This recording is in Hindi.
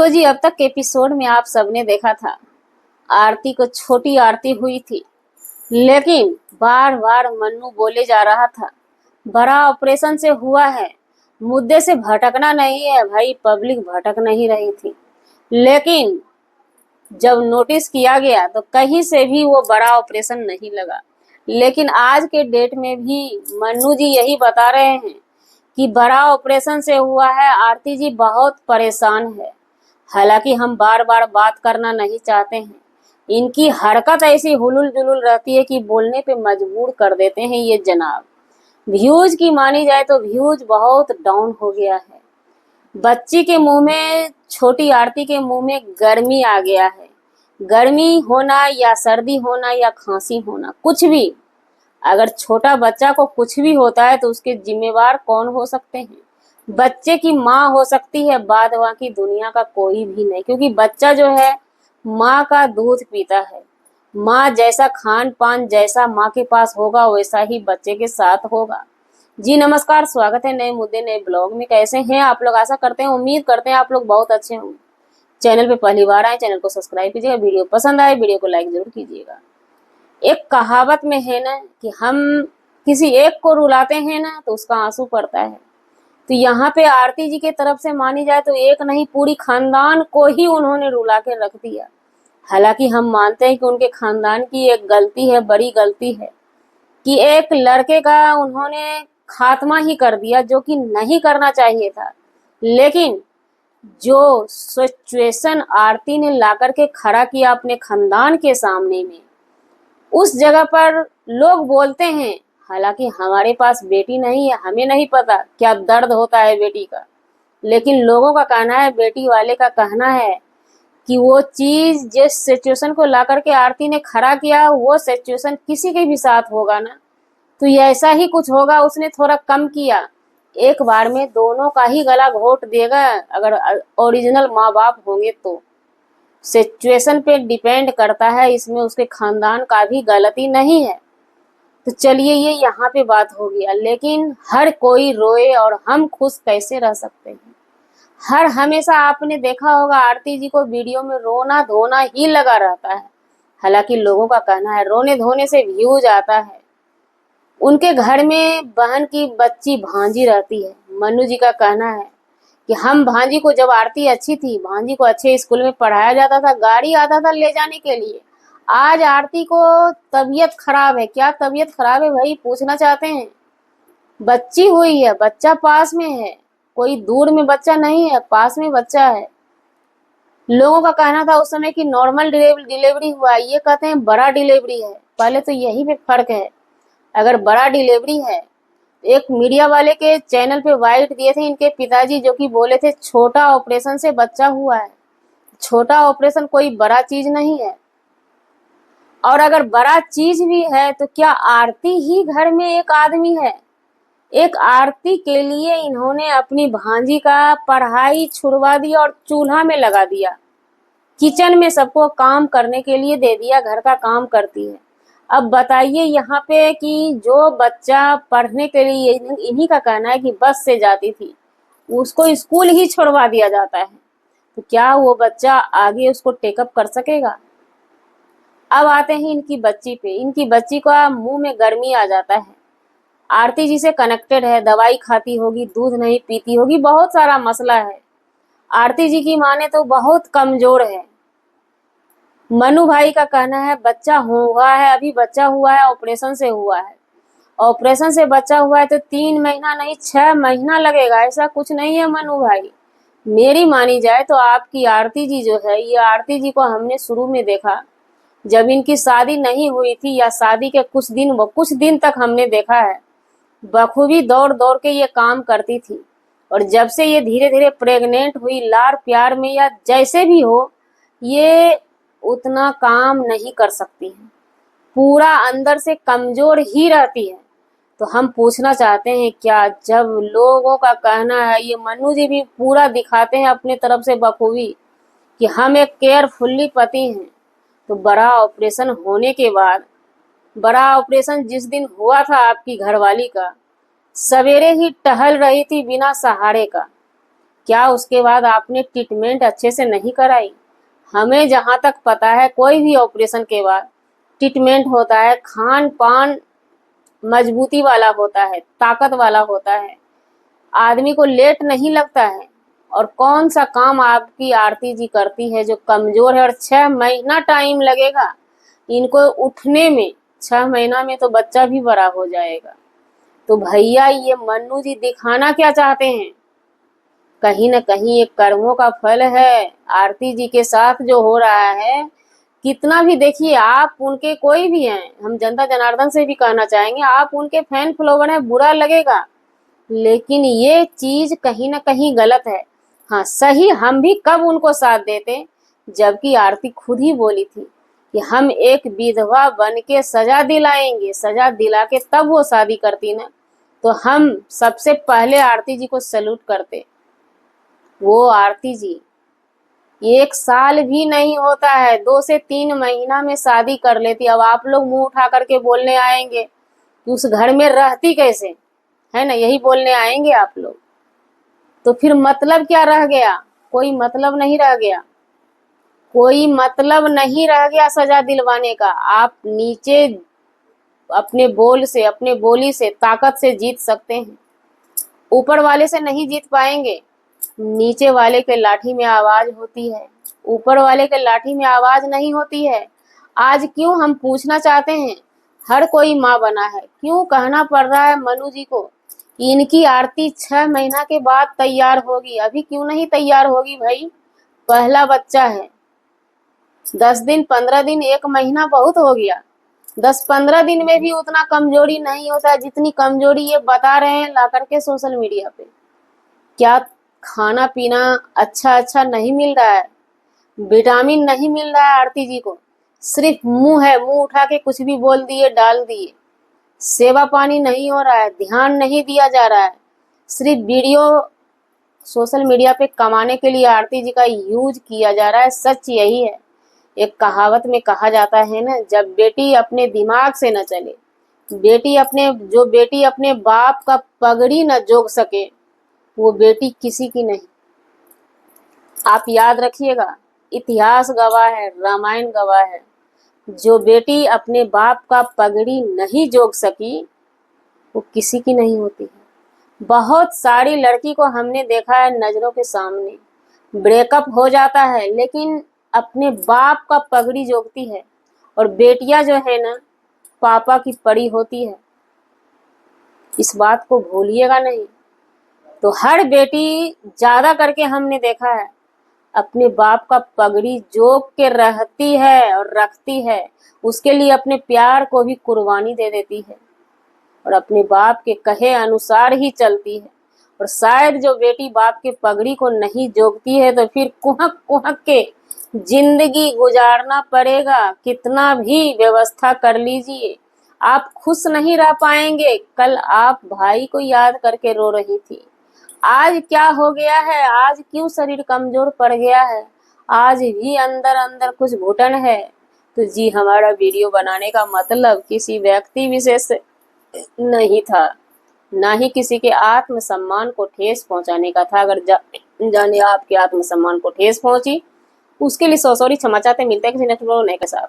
तो जी अब तक के एपिसोड में आप सबने देखा था आरती को छोटी आरती हुई थी, लेकिन बार बार मन्नू बोले जा रहा था बड़ा ऑपरेशन से हुआ है, मुद्दे से भटकना नहीं है भाई। पब्लिक भटक नहीं रही थी, लेकिन जब नोटिस किया गया तो कहीं से भी वो बड़ा ऑपरेशन नहीं लगा। लेकिन आज के डेट में भी मन्नू जी यही बता रहे हैं कि बड़ा ऑपरेशन से हुआ है, आरती जी बहुत परेशान है। हालांकि हम बार बार बात करना नहीं चाहते हैं, इनकी हरकत ऐसी हुलुल जुलुल रहती है कि बोलने पे मजबूर कर देते हैं ये जनाब। व्यूज की मानी जाए तो व्यूज बहुत डाउन हो गया है। बच्ची के मुंह में, छोटी आरती के मुंह में गर्मी आ गया है। गर्मी होना या सर्दी होना या खांसी होना, कुछ भी, अगर छोटा बच्चा को कुछ भी होता है तो उसके जिम्मेवार कौन हो सकते हैं? बच्चे की माँ हो सकती है, बाद बाकी दुनिया का कोई भी नहीं। क्योंकि बच्चा जो है माँ का दूध पीता है। माँ जैसा खान पान जैसा माँ के पास होगा वैसा ही बच्चे के साथ होगा। जी नमस्कार, स्वागत है नए मुद्दे नए ब्लॉग में। कैसे हैं आप लोग? आशा करते हैं, उम्मीद करते हैं आप लोग बहुत अच्छे होंगे। चैनल पे पहली बार आए, चैनल को सब्सक्राइब कीजिएगा। वीडियो पसंद आए वीडियो को लाइक जरूर कीजिएगा। एक कहावत में है ना कि हम किसी एक को रुलाते हैं ना तो उसका आंसू पड़ता है। तो यहाँ पे आरती जी के तरफ से मानी जाए तो एक नहीं, पूरी खानदान को ही उन्होंने रुला के रख दिया। हालांकि हम मानते हैं कि उनके खानदान की एक गलती है, बड़ी गलती है, कि एक लड़के का उन्होंने खात्मा ही कर दिया, जो कि नहीं करना चाहिए था। लेकिन जो सिचुएशन आरती ने ला करके खड़ा किया अपने खानदान के सामने में, उस जगह पर लोग बोलते हैं, हालांकि हमारे पास बेटी नहीं है, हमें नहीं पता क्या दर्द होता है बेटी का, लेकिन लोगों का कहना है, बेटी वाले का कहना है कि वो चीज जिस सिचुएशन को ला करके आरती ने खड़ा किया, वो सिचुएशन किसी के भी साथ होगा ना तो ये ऐसा ही कुछ होगा। उसने थोड़ा कम किया, एक बार में दोनों का ही गला घोट देगा अगर ओरिजिनल माँ बाप होंगे तो। सिचुएशन पे डिपेंड करता है, इसमें उसके खानदान का भी गलती नहीं है। तो चलिए, ये यहाँ पे बात हो गया, लेकिन हर कोई रोए और हम खुश कैसे रह सकते हैं? हर हमेशा आपने देखा होगा आरती जी को वीडियो में रोना धोना ही लगा रहता है। हालांकि लोगों का कहना है रोने धोने से व्यूज आता है। उनके घर में बहन की बच्ची भांजी रहती है। मनु जी का कहना है कि हम भांजी को, जब आरती अच्छी थी, भांजी को अच्छे स्कूल में पढ़ाया जाता था, गाड़ी आता था ले जाने के लिए। आज आरती को तबीयत खराब है। क्या तबीयत खराब है भाई, पूछना चाहते हैं? बच्ची हुई है, बच्चा पास में है, कोई दूर में बच्चा नहीं है, पास में बच्चा है। लोगों का कहना था उस समय कि नॉर्मल डिलीवरी हुआ है, ये कहते हैं बड़ा डिलीवरी है। पहले तो यही पे फर्क है। अगर बड़ा डिलीवरी है, एक मीडिया वाले के चैनल पे वाइट दिए थे इनके पिताजी, जो कि बोले थे छोटा ऑपरेशन से बच्चा हुआ है। छोटा ऑपरेशन कोई बड़ा चीज नहीं है। और अगर बड़ा चीज भी है तो क्या आरती ही घर में एक आदमी है? एक आरती के लिए इन्होंने अपनी भांजी का पढ़ाई छुड़वा दी और चूल्हा में लगा दिया। किचन में सबको काम करने के लिए दे दिया, घर का काम करती है। अब बताइए यहाँ पे कि जो बच्चा पढ़ने के लिए, इन्हीं का कहना है कि बस से जाती थी, उसको स्कूल ही छोड़वा दिया जाता है, तो क्या वो बच्चा आगे उसको टेकअप कर सकेगा? अब आते हैं इनकी बच्ची पे। इनकी बच्ची का मुंह में गर्मी आ जाता है। आरती जी से कनेक्टेड है, दवाई खाती होगी, दूध नहीं पीती होगी, बहुत सारा मसला है। आरती जी की माने तो बहुत कमजोर है। मनु भाई का कहना है बच्चा हुआ है, अभी बच्चा हुआ है, ऑपरेशन से हुआ है। ऑपरेशन से बच्चा हुआ है तो 3 महीना नहीं 6 महीना लगेगा, ऐसा कुछ नहीं है मनु भाई। मेरी मानी जाए तो आपकी आरती जी जो है, ये आरती जी को हमने शुरू में देखा जब इनकी शादी नहीं हुई थी, या शादी के कुछ दिन तक हमने देखा है बखूबी दौड़ दौड़ के ये काम करती थी। और जब से ये धीरे धीरे प्रेग्नेंट हुई, लाड़ प्यार में या जैसे भी हो, ये उतना काम नहीं कर सकती है, पूरा अंदर से कमजोर ही रहती है। तो हम पूछना चाहते हैं, क्या जब लोगों का कहना है, ये मनु जी भी पूरा दिखाते हैं अपने तरफ से बखूबी कि हम एक केयरफुल्ली पति हैं, तो बड़ा ऑपरेशन होने के बाद, बड़ा ऑपरेशन जिस दिन हुआ था आपकी घरवाली का, सवेरे ही टहल रही थी बिना सहारे का। क्या उसके बाद आपने ट्रीटमेंट अच्छे से नहीं कराई? हमें जहाँ तक पता है कोई भी ऑपरेशन के बाद ट्रीटमेंट होता है, खान पान मजबूती वाला होता है, ताकत वाला होता है, आदमी को लेट नहीं लगता है। और कौन सा काम आपकी आरती जी करती है जो कमजोर है, और 6 महीना टाइम लगेगा इनको उठने में। 6 महीना में तो बच्चा भी बड़ा हो जाएगा। तो भैया ये मन्नू जी दिखाना क्या चाहते हैं? कहीं न कहीं ये कर्मों का फल है। आरती जी के साथ जो हो रहा है, कितना भी देखिए, आप उनके कोई भी हैं, हम जनता जनार्दन से भी कहना चाहेंगे, आप उनके फैन फॉलोवर हैं, बुरा लगेगा, लेकिन ये चीज कहीं ना कहीं गलत है। हाँ सही, हम भी कब उनको साथ देते, जबकि आरती खुद ही बोली थी कि हम एक विधवा बन के सजा दिलाएंगे, सजा दिला के तब वो शादी करती ना, तो हम सबसे पहले आरती जी को सैल्यूट करते। वो आरती जी 1 साल भी नहीं होता है, 2 से 3 महीना में शादी कर लेती। अब आप लोग मुंह उठा करके बोलने आएंगे कि उस घर में रहती कैसे, है ना, यही बोलने आएंगे आप लोग। तो फिर मतलब क्या रह गया? कोई मतलब नहीं रह गया, कोई मतलब नहीं रह गया सजा दिलवाने का। आप नीचे अपने बोल से, अपने बोली से, ताकत से जीत सकते हैं, ऊपर वाले से नहीं जीत पाएंगे। नीचे वाले के लाठी में आवाज होती है, ऊपर वाले के लाठी में आवाज नहीं होती है। आज क्यों हम पूछना चाहते हैं, हर कोई माँ बना है, क्यों कहना पड़ रहा है मनु जी को इनकी आरती 6 महीना के बाद तैयार होगी? अभी क्यों नहीं तैयार होगी भाई? पहला बच्चा है, 10 दिन 15 दिन 1 महीना बहुत हो गया, 10-15 दिन में भी उतना कमजोरी नहीं होता जितनी कमजोरी ये बता रहे हैं ला करके सोशल मीडिया पे। क्या खाना पीना अच्छा नहीं मिल रहा है, विटामिन नहीं मिल रहा है आरती जी को? सिर्फ मुंह है, मुंह उठा के कुछ भी बोल दिए, डाल दिए। सेवा पानी नहीं हो रहा है, ध्यान नहीं दिया जा रहा है, सिर्फ वीडियो सोशल मीडिया पे कमाने के लिए आरती जी का यूज किया जा रहा है। सच यही है। एक कहावत में कहा जाता है ना, जब बेटी अपने दिमाग से न चले, जो बेटी अपने बाप का पगड़ी न जोग सके, वो बेटी किसी की नहीं। आप याद रखिएगा, इतिहास गवाह है, रामायण गवाह है, जो बेटी अपने बाप का पगड़ी नहीं जोग सकी वो किसी की नहीं होती है। बहुत सारी लड़की को हमने देखा है नजरों के सामने, ब्रेकअप हो जाता है लेकिन अपने बाप का पगड़ी जोगती है, और बेटियां जो है ना पापा की पड़ी होती है। इस बात को भूलिएगा नहीं। तो हर बेटी ज्यादा करके हमने देखा है अपने बाप का पगड़ी जोग के रहती है और रखती है, उसके लिए अपने प्यार को भी कुर्बानी दे देती है और अपने बाप के कहे अनुसार ही चलती है। और शायद जो बेटी बाप के पगड़ी को नहीं जोगती है तो फिर कुहक कुहक के जिंदगी गुजारना पड़ेगा। कितना भी व्यवस्था कर लीजिए, आप खुश नहीं रह पाएंगे। कल आप भाई को याद करके रो रही थी, आज क्या हो गया है? आज क्यों शरीर कमजोर पड़ गया है? आज भी अंदर अंदर कुछ घुटन है। तो जी, हमारा वीडियो बनाने का मतलब किसी व्यक्ति विशेष से नहीं था, ना ही किसी के आत्मसम्मान को ठेस पहुंचाने का था। अगर जाने आपके आत्मसम्मान को ठेस पहुंची, उसके लिए सॉरी, क्षमा चाहते। मिलते हैं किसी नेक्स्ट वीडियो नए के साथ।